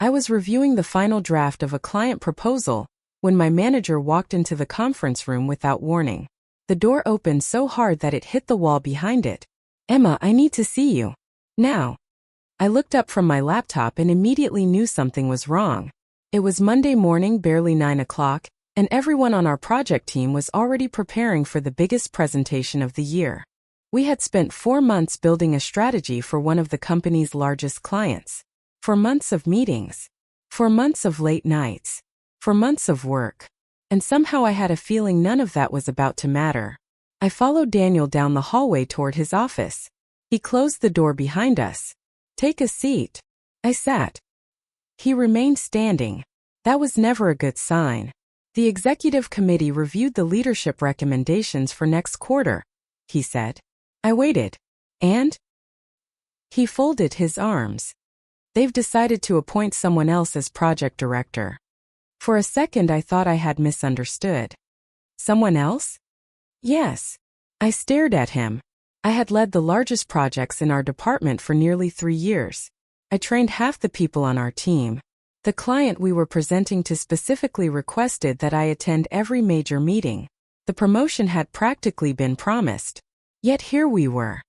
I was reviewing the final draft of a client proposal when my manager walked into the conference room without warning. The door opened so hard that it hit the wall behind it. "Emma, I need to see you. Now." I looked up from my laptop and immediately knew something was wrong. It was Monday morning, barely 9 o'clock, and everyone on our project team was already preparing for the biggest presentation of the year. We had spent 4 months building a strategy for one of the company's largest clients. 4 months of meetings. 4 months of late nights. 4 months of work. And somehow I had a feeling none of that was about to matter. I followed Daniel down the hallway toward his office. He closed the door behind us. "Take a seat." I sat. He remained standing. That was never a good sign. "The executive committee reviewed the leadership recommendations for next quarter," he said. I waited. "And?" He folded his arms. "They've decided to appoint someone else as project director." For a second I thought I had misunderstood. "Someone else?" "Yes." I stared at him. I had led the largest projects in our department for nearly 3 years. I trained half the people on our team. The client we were presenting to specifically requested that I attend every major meeting. The promotion had practically been promised. Yet here we were.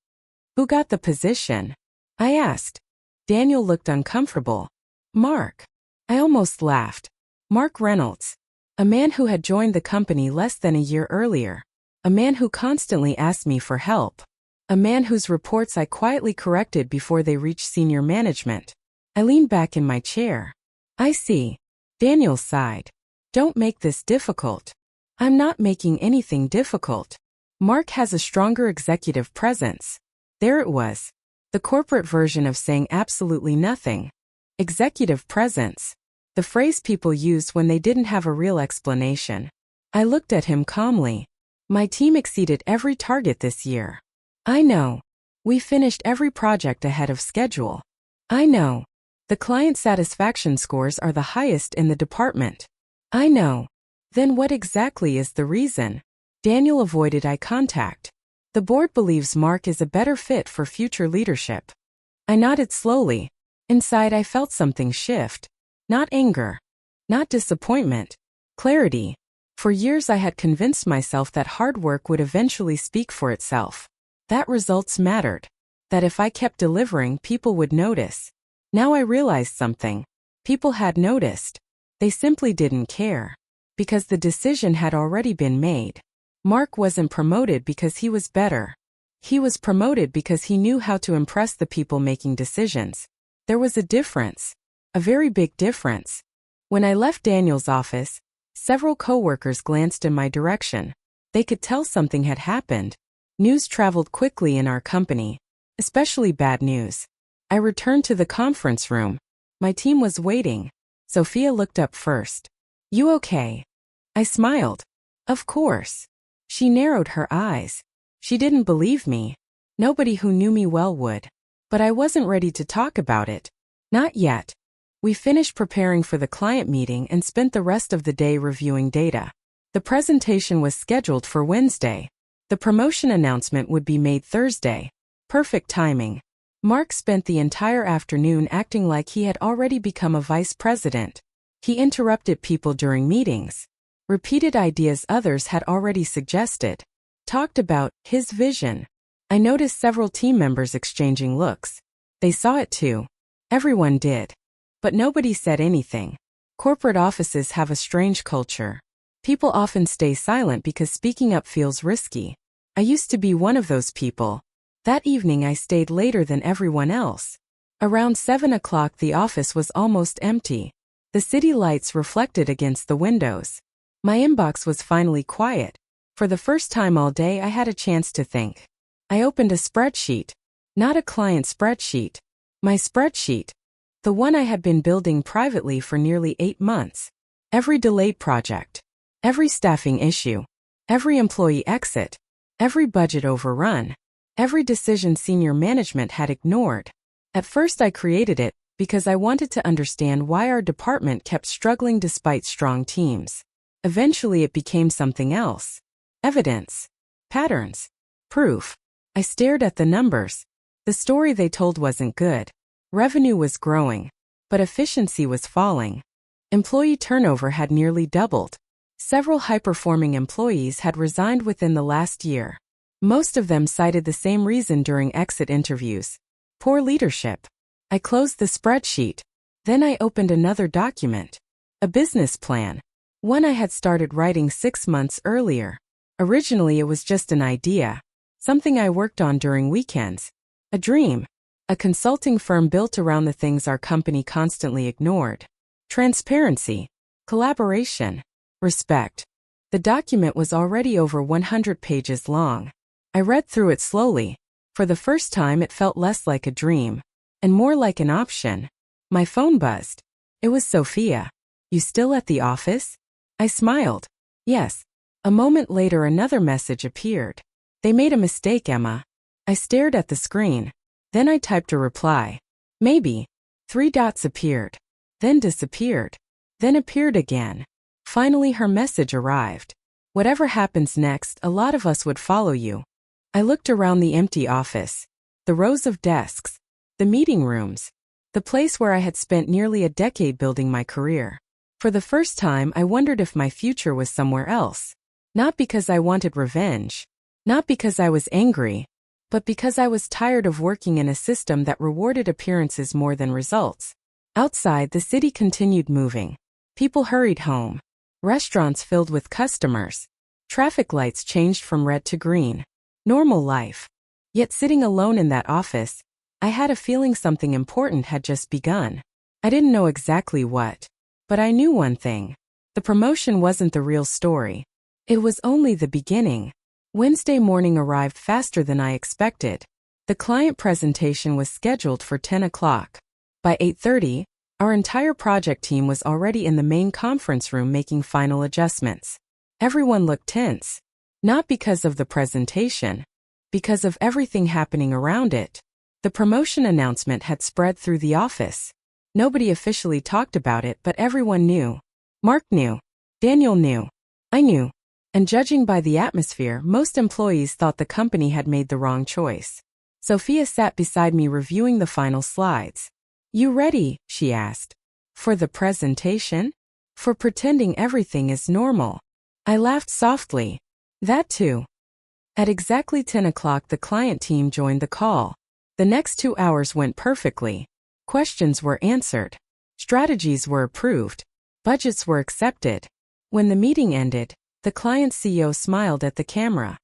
"Who got the position?" I asked. Daniel looked uncomfortable. "Mark." I almost laughed. Mark Reynolds. A man who had joined the company less than a year earlier. A man who constantly asked me for help. A man whose reports I quietly corrected before they reached senior management. I leaned back in my chair. "I see." Daniel sighed. "Don't make this difficult." "I'm not making anything difficult. Mark has a stronger executive presence." There it was. The corporate version of saying absolutely nothing. Executive presence. The phrase people used when they didn't have a real explanation. I looked at him calmly. "My team exceeded every target this year." "I know." "We finished every project ahead of schedule." "I know." "The client satisfaction scores are the highest in the department." "I know." "Then what exactly is the reason?" Daniel avoided eye contact. "The board believes Mark is a better fit for future leadership." I nodded slowly. Inside I felt something shift. Not anger. Not disappointment. Clarity. For years I had convinced myself that hard work would eventually speak for itself. That results mattered. That if I kept delivering, people would notice. Now I realized something. People had noticed. They simply didn't care. Because the decision had already been made. Mark wasn't promoted because he was better. He was promoted because he knew how to impress the people making decisions. There was a difference. A very big difference. When I left Daniel's office, several coworkers glanced in my direction. They could tell something had happened. News traveled quickly in our company, especially bad news. I returned to the conference room. My team was waiting. Sophia looked up first. "You okay?" I smiled. "Of course." She narrowed her eyes. She didn't believe me. Nobody who knew me well would. But I wasn't ready to talk about it. Not yet. We finished preparing for the client meeting and spent the rest of the day reviewing data. The presentation was scheduled for Wednesday. The promotion announcement would be made Thursday. Perfect timing. Mark spent the entire afternoon acting like he had already become a vice president. He interrupted people during meetings. Repeated ideas others had already suggested. Talked about his vision. I noticed several team members exchanging looks. They saw it too. Everyone did. But nobody said anything. Corporate offices have a strange culture. People often stay silent because speaking up feels risky. I used to be one of those people. That evening I stayed later than everyone else. Around 7 o'clock the office was almost empty. The city lights reflected against the windows. My inbox was finally quiet. For the first time all day I had a chance to think. I opened a spreadsheet. Not a client spreadsheet. My spreadsheet. The one I had been building privately for nearly 8 months. Every delayed project. Every staffing issue. Every employee exit. Every budget overrun. Every decision senior management had ignored. At first I created it because I wanted to understand why our department kept struggling despite strong teams. Eventually it became something else. Evidence. Patterns. Proof. I stared at the numbers. The story they told wasn't good. Revenue was growing. but efficiency was falling. Employee turnover had nearly doubled. Several high-performing employees had resigned within the last year. Most of them cited the same reason during exit interviews: poor leadership. I closed the spreadsheet. Then I opened another document. A business plan. One I had started writing 6 months earlier. Originally it was just an idea. Something I worked on during weekends. A dream. A consulting firm built around the things our company constantly ignored. Transparency. Collaboration. Respect. The document was already over 100 pages long. I read through it slowly. For the first time it felt less like a dream, and more like an option. My phone buzzed. It was Sophia. "You still at the office?" I smiled. "Yes." A moment later another message appeared. "They made a mistake, Emma." I stared at the screen. Then I typed a reply. "Maybe." 3 dots appeared. Then disappeared. Then appeared again. Finally her message arrived. "Whatever happens next, a lot of us would follow you." I looked around the empty office. The rows of desks. The meeting rooms. The place where I had spent nearly a decade building my career. For the first time I wondered if my future was somewhere else. Not because I wanted revenge. Not because I was angry. But because I was tired of working in a system that rewarded appearances more than results. Outside, the city continued moving. People hurried home. Restaurants filled with customers. Traffic lights changed from red to green. Normal life. Yet sitting alone in that office, I had a feeling something important had just begun. I didn't know exactly what, but I knew one thing. The promotion wasn't the real story. It was only the beginning. Wednesday morning arrived faster than I expected. The client presentation was scheduled for 10 o'clock. By 8:30, our entire project team was already in the main conference room making final adjustments. Everyone looked tense. Not because of the presentation, because of everything happening around it. The promotion announcement had spread through the office. Nobody officially talked about it, but everyone knew. Mark knew. Daniel knew. I knew. And judging by the atmosphere, most employees thought the company had made the wrong choice. Sophia sat beside me reviewing the final slides. "You ready?" she asked. "For the presentation? For pretending everything is normal?" I laughed softly. "That too." At exactly 10 o'clock the client team joined the call. The next 2 hours went perfectly. Questions were answered. Strategies were approved. Budgets were accepted. When the meeting ended, the client CEO smiled at the camera.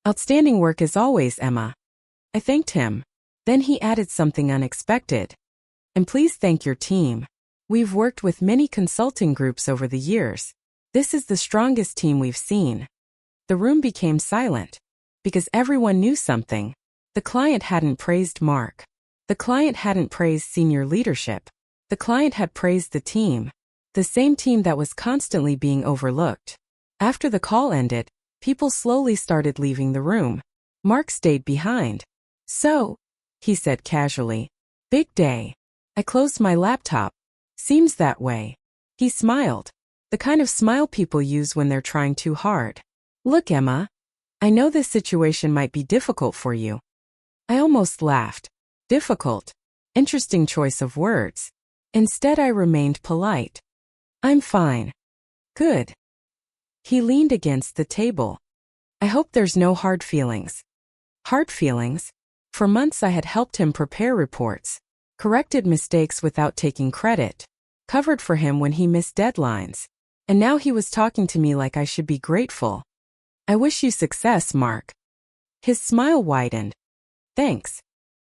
"Outstanding work as always, Emma." I thanked him. Then he added something unexpected. "And please thank your team. We've worked with many consulting groups over the years. This is the strongest team we've seen." The room became silent. Because everyone knew something. The client hadn't praised Mark. The client hadn't praised senior leadership. The client had praised the team. The same team that was constantly being overlooked. After the call ended, people slowly started leaving the room. Mark stayed behind. "So," he said casually. "Big day." I closed my laptop. "Seems that way." He smiled. The kind of smile people use when they're trying too hard. "Look, Emma. I know this situation might be difficult for you." I almost laughed. Difficult. Interesting choice of words. Instead I remained polite. "I'm fine." "Good." He leaned against the table. "I hope there's no hard feelings." Hard feelings? For months I had helped him prepare reports. Corrected mistakes without taking credit. Covered for him when he missed deadlines. And now he was talking to me like I should be grateful. "I wish you success, Mark." His smile widened. "Thanks."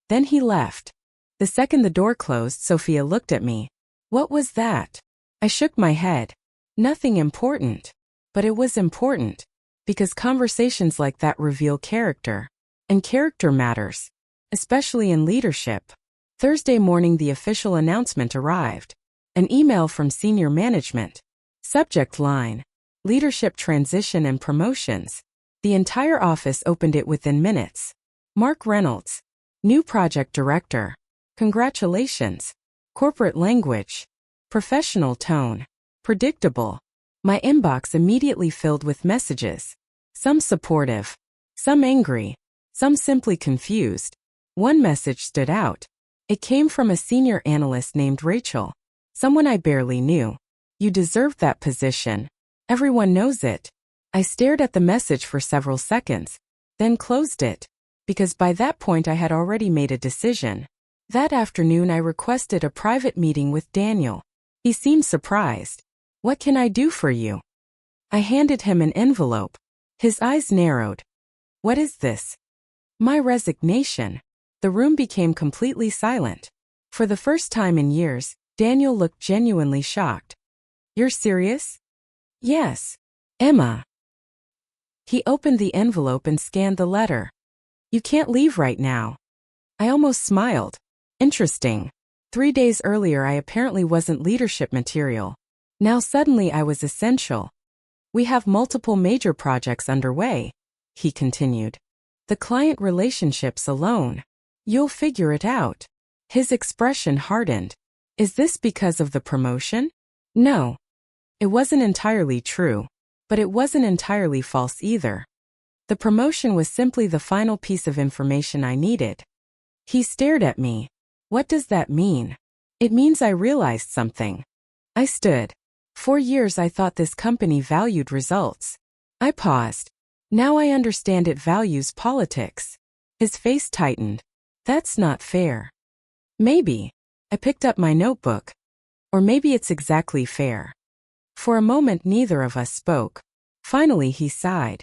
Then he left. The second the door closed, Sophia looked at me. "What was that?" I shook my head. "Nothing important." But it was important. Because conversations like that reveal character. And character matters. Especially in leadership. Thursday morning the official announcement arrived. An email from senior management. Subject line: Leadership transition and promotions. The entire office opened it within minutes. Mark Reynolds. New project director. Congratulations. Corporate language. Professional tone. Predictable. My inbox immediately filled with messages. Some supportive. Some angry. Some simply confused. One message stood out. It came from a senior analyst named Rachel, someone I barely knew. You deserved that position. Everyone knows it. I stared at the message for several seconds, then closed it, because by that point I had already made a decision. That afternoon I requested a private meeting with Daniel. He seemed surprised. What can I do for you? I handed him an envelope. His eyes narrowed. What is this? My resignation. The room became completely silent. For the first time in years, Daniel looked genuinely shocked. You're serious? Yes. Emma. He opened the envelope and scanned the letter. You can't leave right now. I almost smiled. Interesting. 3 days earlier I apparently wasn't leadership material. Now suddenly I was essential. We have multiple major projects underway, he continued. The client relationships alone. You'll figure it out. His expression hardened. Is this because of the promotion? No. It wasn't entirely true, but it wasn't entirely false either. The promotion was simply the final piece of information I needed. He stared at me. What does that mean? It means I realized something. I stood. 4 years I thought this company valued results. I paused. Now I understand it values politics. His face tightened. That's not fair. Maybe. I picked up my notebook. Or maybe it's exactly fair. For a moment neither of us spoke. Finally he sighed.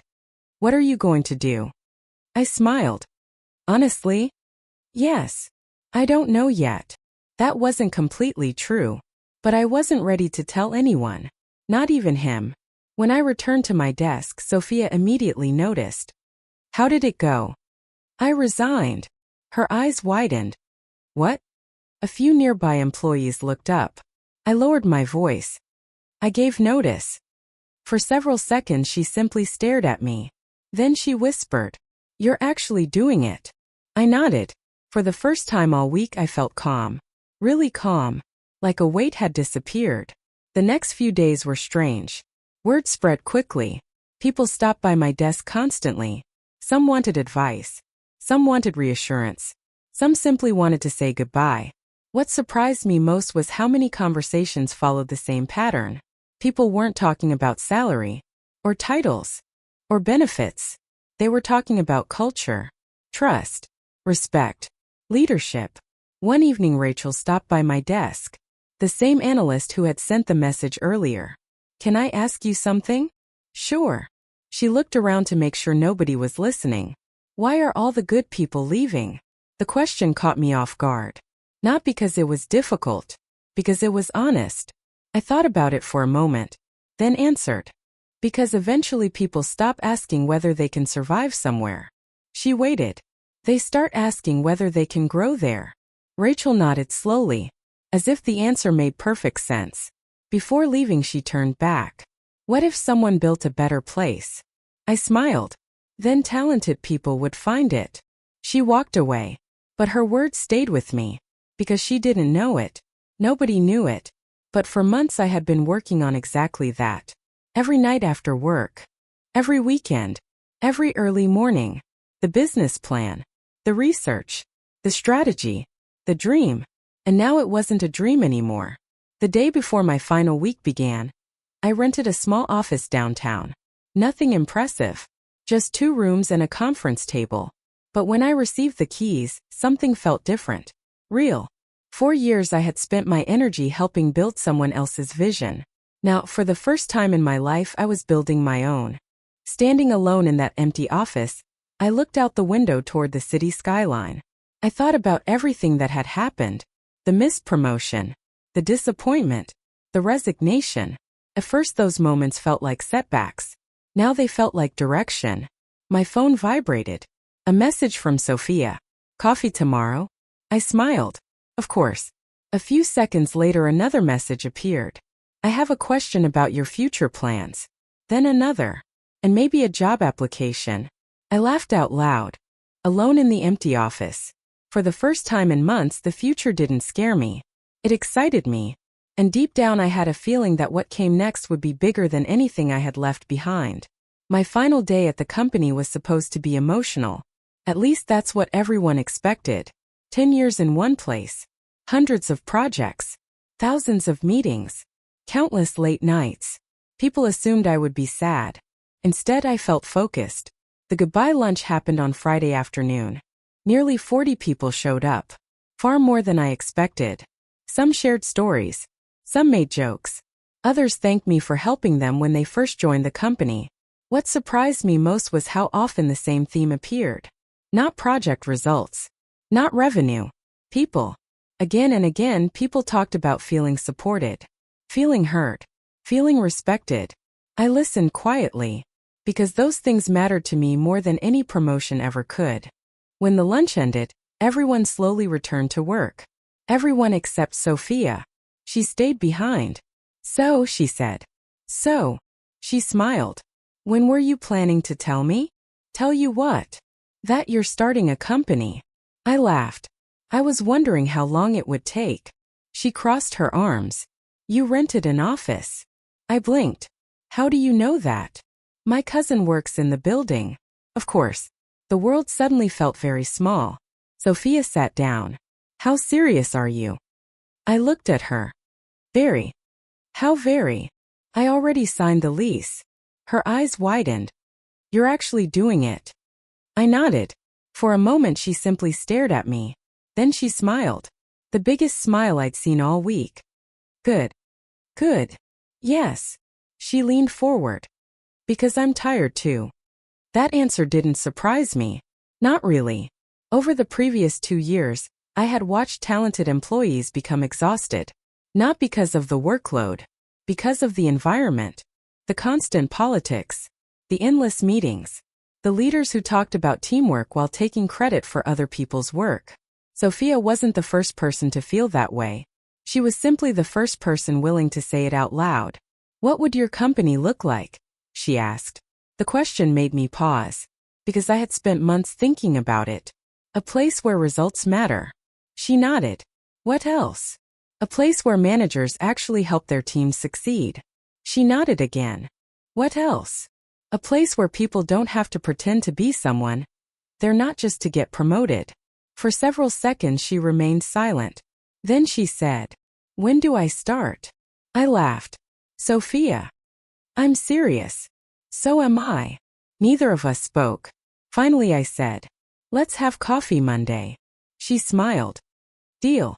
What are you going to do? I smiled. Honestly? Yes. I don't know yet. That wasn't completely true. But I wasn't ready to tell anyone. Not even him. When I returned to my desk, Sophia immediately noticed. How did it go? I resigned. Her eyes widened. What? A few nearby employees looked up. I lowered my voice. I gave notice. For several seconds she simply stared at me. Then she whispered, You're actually doing it. I nodded. For the first time all week I felt calm. Really calm. Like a weight had disappeared. The next few days were strange. Word spread quickly. People stopped by my desk constantly. Some wanted advice. Some wanted reassurance. Some simply wanted to say goodbye. What surprised me most was how many conversations followed the same pattern. People weren't talking about salary, or titles, or benefits. They were talking about culture, trust, respect, leadership. One evening Rachel stopped by my desk. The same analyst who had sent the message earlier. Can I ask you something? Sure. She looked around to make sure nobody was listening. Why are all the good people leaving? The question caught me off guard. Not because it was difficult, because it was honest. I thought about it for a moment, then answered. Because eventually people stop asking whether they can survive somewhere. She waited. They start asking whether they can grow there. Rachel nodded slowly, as if the answer made perfect sense. Before leaving she turned back. What if someone built a better place? I smiled. Then talented people would find it. She walked away. But her words stayed with me. Because she didn't know it. Nobody knew it. But for months I had been working on exactly that. Every night after work. Every weekend. Every early morning. The business plan. The research. The strategy. The dream. And now it wasn't a dream anymore. The day before my final week began, I rented a small office downtown. Nothing impressive. Just 2 rooms and a conference table. But when I received the keys, something felt different. Real. 4 years I had spent my energy helping build someone else's vision. Now, for the first time in my life, I was building my own. Standing alone in that empty office, I looked out the window toward the city skyline. I thought about everything that had happened. The missed promotion. The disappointment. The resignation. At first those moments felt like setbacks. Now they felt like direction. My phone vibrated. A message from Sophia. Coffee tomorrow? I smiled. Of course. A few seconds later another message appeared. I have a question about your future plans. Then another. And maybe a job application. I laughed out loud. Alone in the empty office. For the first time in months the future didn't scare me. It excited me. And deep down I had a feeling that what came next would be bigger than anything I had left behind. My final day at the company was supposed to be emotional. At least that's what everyone expected. 10 years in one place. Hundreds of projects. Thousands of meetings. Countless late nights. People assumed I would be sad. Instead, I felt focused. The goodbye lunch happened on Friday afternoon. Nearly 40 people showed up. Far more than I expected. Some shared stories. Some made jokes. Others thanked me for helping them when they first joined the company. What surprised me most was how often the same theme appeared. Not project results. Not revenue. People. Again and again, people talked about feeling supported. Feeling heard. Feeling respected. I listened quietly. Because those things mattered to me more than any promotion ever could. When the lunch ended, everyone slowly returned to work. Everyone except Sophia. She stayed behind. So, she said. So. She smiled. When were you planning to tell me? Tell you what? That you're starting a company. I laughed. I was wondering how long it would take. She crossed her arms. You rented an office. I blinked. How do you know that? My cousin works in the building. Of course. The world suddenly felt very small. Sophia sat down. How serious are you? I looked at her. Very. How very? I already signed the lease. Her eyes widened. You're actually doing it. I nodded. For a moment she simply stared at me. Then she smiled. The biggest smile I'd seen all week. Good. Good. Yes. She leaned forward. Because I'm tired too. That answer didn't surprise me. Not really. Over the previous 2 years, I had watched talented employees become exhausted. Not because of the workload. Because of the environment. The constant politics. The endless meetings. The leaders who talked about teamwork while taking credit for other people's work. Sophia wasn't the first person to feel that way. She was simply the first person willing to say it out loud. What would your company look like? She asked. The question made me pause. Because I had spent months thinking about it. A place where results matter. She nodded. What else? A place where managers actually help their teams succeed. She nodded again. What else? A place where people don't have to pretend to be someone. They're not just to get promoted. For several seconds she remained silent. Then she said, when do I start? I laughed. Sophia. I'm serious. So am I. Neither of us spoke. Finally I said, let's have coffee Monday. She smiled. Deal.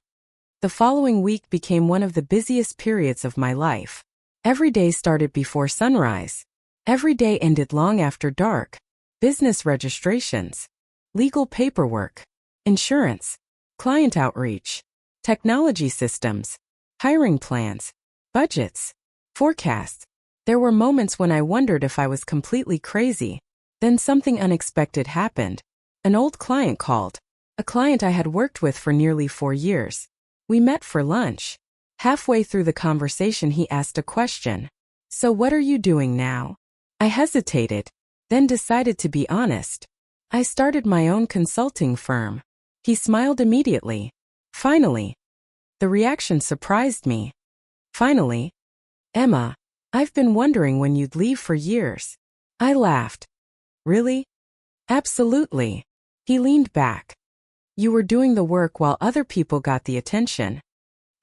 The following week became one of the busiest periods of my life. Every day started before sunrise. Every day ended long after dark. Business registrations. Legal paperwork. Insurance. Client outreach. Technology systems. Hiring plans. Budgets. Forecasts. There were moments when I wondered if I was completely crazy. Then something unexpected happened. An old client called. A client I had worked with for nearly 4 years. We met for lunch. Halfway through the conversation he asked a question. So what are you doing now? I hesitated, then decided to be honest. I started my own consulting firm. He smiled immediately. Finally. The reaction surprised me. Finally. Emma, I've been wondering when you'd leave for years. I laughed. Really? Absolutely. He leaned back. You were doing the work while other people got the attention.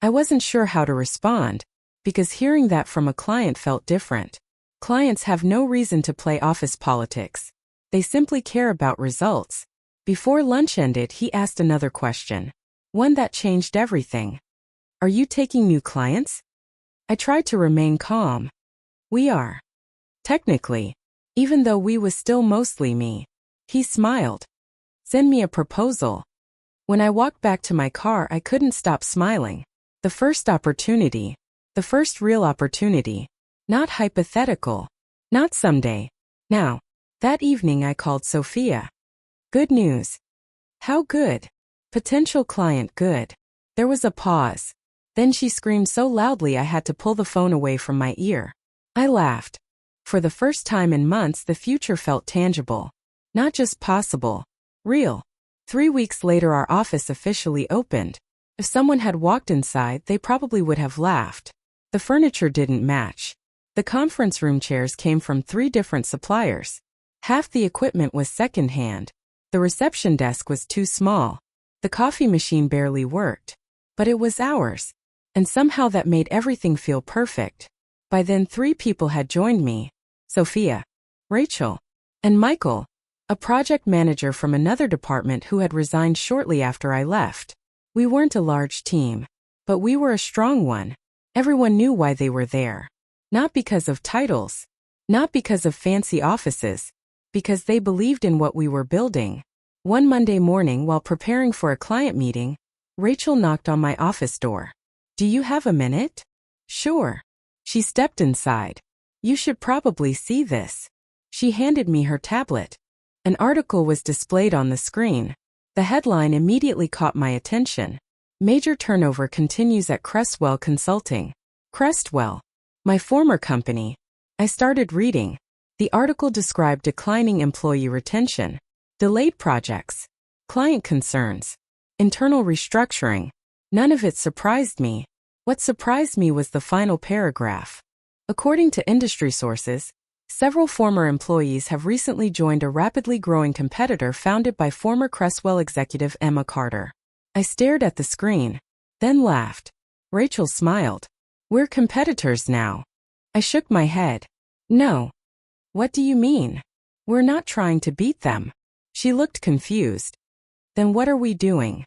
I wasn't sure how to respond, because hearing that from a client felt different. Clients have no reason to play office politics. They simply care about results. Before lunch ended, he asked another question. One that changed everything. Are you taking new clients? I tried to remain calm. We are. Technically. Even though we was still mostly me. He smiled. Send me a proposal. When I walked back to my car, I couldn't stop smiling. The first opportunity. The first real opportunity. Not hypothetical. Not someday. Now. That evening I called Sophia. Good news. How good? Potential client good. There was a pause. Then she screamed so loudly I had to pull the phone away from my ear. I laughed. For the first time in months the future felt tangible. Not just possible. Real. 3 weeks later our office officially opened. If someone had walked inside they probably would have laughed. The furniture didn't match. The conference room chairs came from 3 different suppliers. Half the equipment was secondhand. The reception desk was too small. The coffee machine barely worked. But it was ours. And somehow that made everything feel perfect. By then 3 people had joined me: Sophia, Rachel, and Michael, a project manager from another department who had resigned shortly after I left. We weren't a large team, but we were a strong one. Everyone knew why they were there. Not because of titles, not because of fancy offices, because they believed in what we were building. One Monday morning, while preparing for a client meeting, Rachel knocked on my office door. "Do you have a minute?" "Sure." She stepped inside. "You should probably see this." She handed me her tablet. An article was displayed on the screen. The headline immediately caught my attention. "Major turnover continues at Crestwell Consulting." Crestwell, my former company. I started reading. The article described declining employee retention, delayed projects, client concerns, internal restructuring. None of it surprised me. What surprised me was the final paragraph. According to industry sources, several former employees have recently joined a rapidly growing competitor founded by former Crestwell executive Emma Carter. I stared at the screen, then laughed. Rachel smiled. "We're competitors now." I shook my head. "No." "What do you mean?" "We're not trying to beat them." She looked confused. "Then what are we doing?"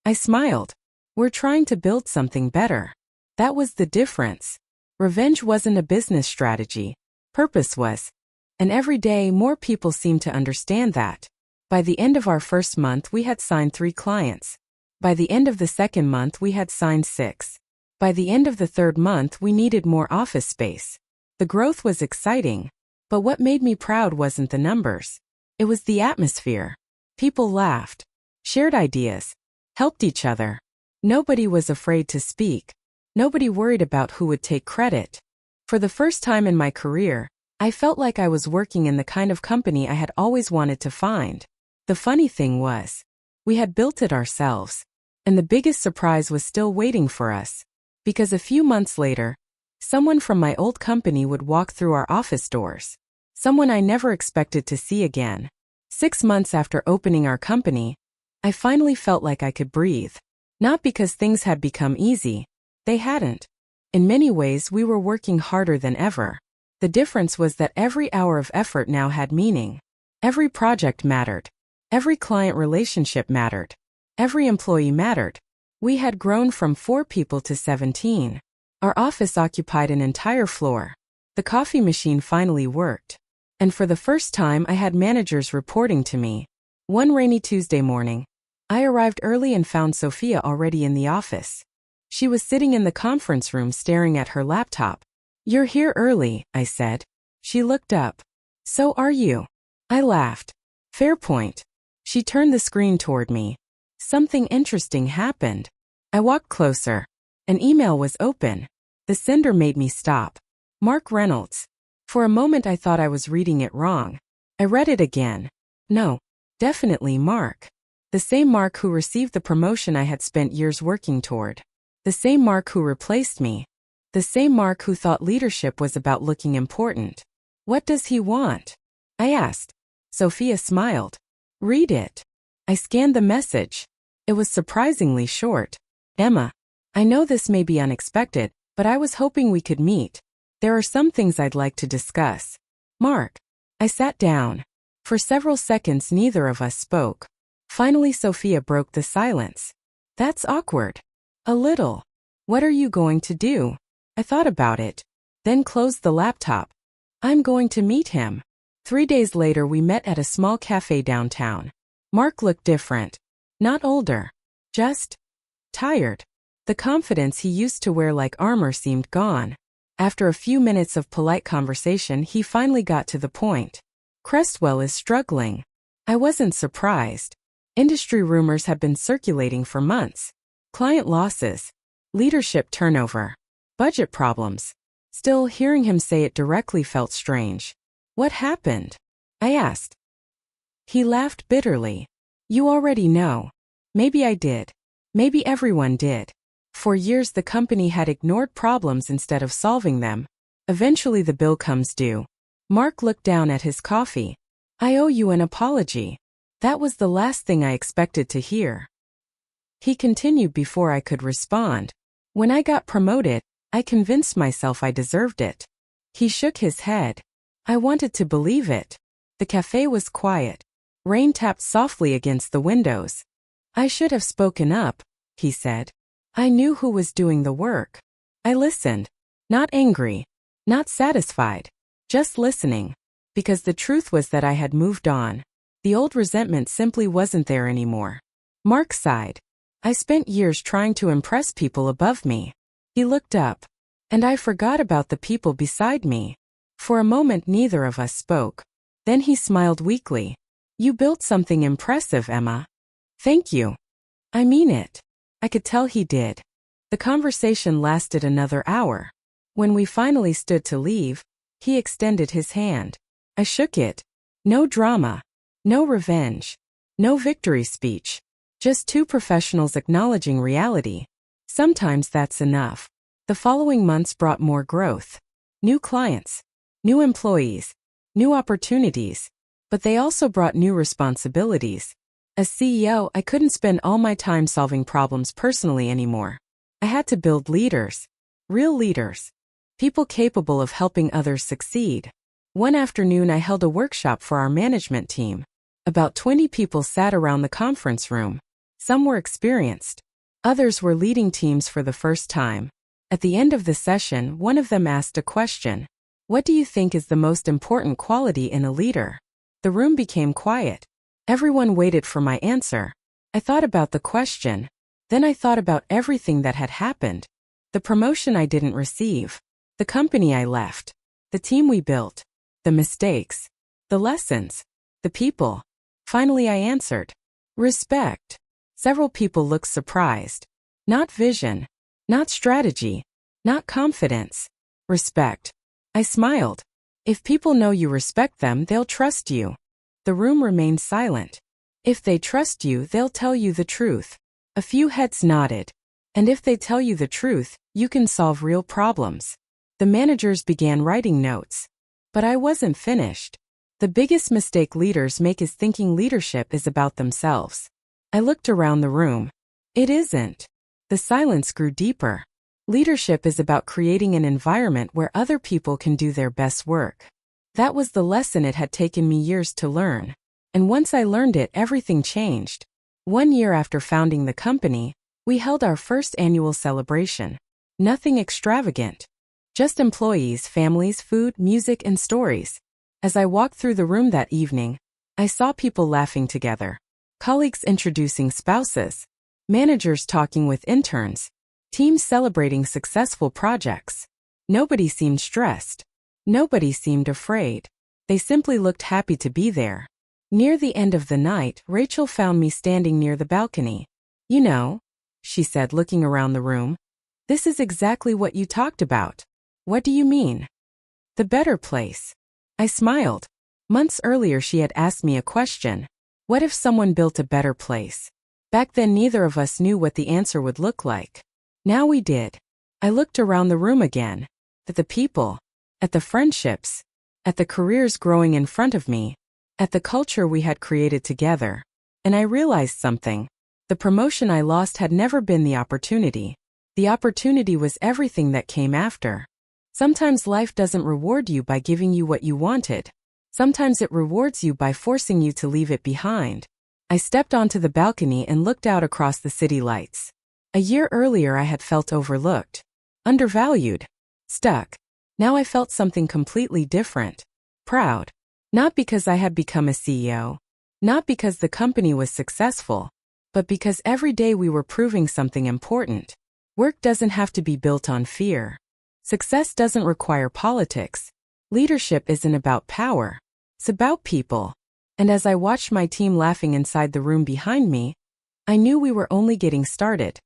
I smiled. "We're trying to build something better." That was the difference. Revenge wasn't a business strategy. Purpose was. And every day more people seemed to understand that. By the end of our first month, we had signed 3 clients. By the end of the second month, we had signed 6. By the end of the third month, we needed more office space. The growth was exciting. But what made me proud wasn't the numbers. It was the atmosphere. People laughed, shared ideas, helped each other. Nobody was afraid to speak. Nobody worried about who would take credit. For the first time in my career, I felt like I was working in the kind of company I had always wanted to find. The funny thing was, we had built it ourselves. And the biggest surprise was still waiting for us. Because a few months later, someone from my old company would walk through our office doors. Someone I never expected to see again. 6 months after opening our company, I finally felt like I could breathe. Not because things had become easy. They hadn't. In many ways, we were working harder than ever. The difference was that every hour of effort now had meaning. Every project mattered. Every client relationship mattered. Every employee mattered. We had grown from 4 people to 17. Our office occupied an entire floor. The coffee machine finally worked. And for the first time, I had managers reporting to me. One rainy Tuesday morning, I arrived early and found Sophia already in the office. She was sitting in the conference room staring at her laptop. "You're here early," I said. She looked up. "So are you." I laughed. "Fair point." She turned the screen toward me. Something interesting happened. I walked closer. An email was open. The sender made me stop. Mark Reynolds. For a moment I thought I was reading it wrong. I read it again. No, definitely Mark. The same Mark who received the promotion I had spent years working toward. The same Mark who replaced me. The same Mark who thought leadership was about looking important. "What does he want?" I asked. Sophia smiled. "Read it." I scanned the message. It was surprisingly short. "Emma, I know this may be unexpected, but I was hoping we could meet. There are some things I'd like to discuss." "Mark." I sat down. For several seconds neither of us spoke. Finally Sophia broke the silence. "That's awkward." "A little." "What are you going to do?" I thought about it, then closed the laptop. "I'm going to meet him." 3 days later we met at a small cafe downtown. Mark looked different. Not older. Just tired. The confidence he used to wear like armor seemed gone. After a few minutes of polite conversation he finally got to the point. "Crestwell is struggling." I wasn't surprised. Industry rumors had been circulating for months. Client losses. Leadership turnover. Budget problems. Still, hearing him say it directly felt strange. "What happened?" I asked. He laughed bitterly. "You already know." Maybe I did. Maybe everyone did. For years the company had ignored problems instead of solving them. Eventually the bill comes due. Mark looked down at his coffee. "I owe you an apology." That was the last thing I expected to hear. He continued before I could respond. When I got promoted, I convinced myself I deserved it. He shook his head. I wanted to believe it. The cafe was quiet. Rain tapped softly against the windows. I should have spoken up, he said. I knew who was doing the work. I listened. Not angry. Not satisfied. Just listening. Because the truth was that I had moved on. The old resentment simply wasn't there anymore. Mark sighed. I spent years trying to impress people above me. He looked up. And I forgot about the people beside me. For a moment neither of us spoke. Then he smiled weakly. You built something impressive, Emma. Thank you. I mean it. I could tell he did. The conversation lasted another hour. When we finally stood to leave, he extended his hand. I shook it. No drama. No revenge. No victory speech. Just two professionals acknowledging reality. Sometimes that's enough. The following months brought more growth. New clients. New employees. New opportunities. But they also brought new responsibilities. As CEO, I couldn't spend all my time solving problems personally anymore. I had to build leaders. Real leaders. People capable of helping others succeed. One afternoon I held a workshop for our management team. About 20 people sat around the conference room. Some were experienced. Others were leading teams for the first time. At the end of the session, one of them asked a question. What do you think is the most important quality in a leader? The room became quiet. Everyone waited for my answer. I thought about the question. Then I thought about everything that had happened. The promotion I didn't receive. The company I left. The team we built. The mistakes. The lessons. The people. Finally I answered. Respect. Several people looked surprised. Not vision. Not strategy. Not confidence. Respect. I smiled. If people know you respect them, they'll trust you. The room remained silent. If they trust you, they'll tell you the truth. A few heads nodded. And if they tell you the truth, you can solve real problems. The managers began writing notes. But I wasn't finished. The biggest mistake leaders make is thinking leadership is about themselves. I looked around the room. It isn't. The silence grew deeper. Leadership is about creating an environment where other people can do their best work. That was the lesson it had taken me years to learn. And once I learned it, everything changed. 1 year after founding the company, we held our first annual celebration. Nothing extravagant. Just employees, families, food, music, and stories. As I walked through the room that evening, I saw people laughing together. Colleagues introducing spouses. Managers talking with interns. Teams celebrating successful projects. Nobody seemed stressed. Nobody seemed afraid. They simply looked happy to be there. Near the end of the night, Rachel found me standing near the balcony. You know, she said, looking around the room. This is exactly what you talked about. What do you mean? The better place. I smiled. Months earlier she had asked me a question. What if someone built a better place? Back then neither of us knew what the answer would look like. Now we did. I looked around the room again. At the people. At the friendships. At the careers growing in front of me. At the culture we had created together. And I realized something. The promotion I lost had never been the opportunity. The opportunity was everything that came after. Sometimes life doesn't reward you by giving you what you wanted. Sometimes it rewards you by forcing you to leave it behind. I stepped onto the balcony and looked out across the city lights. A year earlier I had felt overlooked. Undervalued. Stuck. Now I felt something completely different. Proud. Not because I had become a CEO. Not because the company was successful. But because every day we were proving something important. Work doesn't have to be built on fear. Success doesn't require politics. Leadership isn't about power. It's about people. And as I watched my team laughing inside the room behind me, I knew we were only getting started.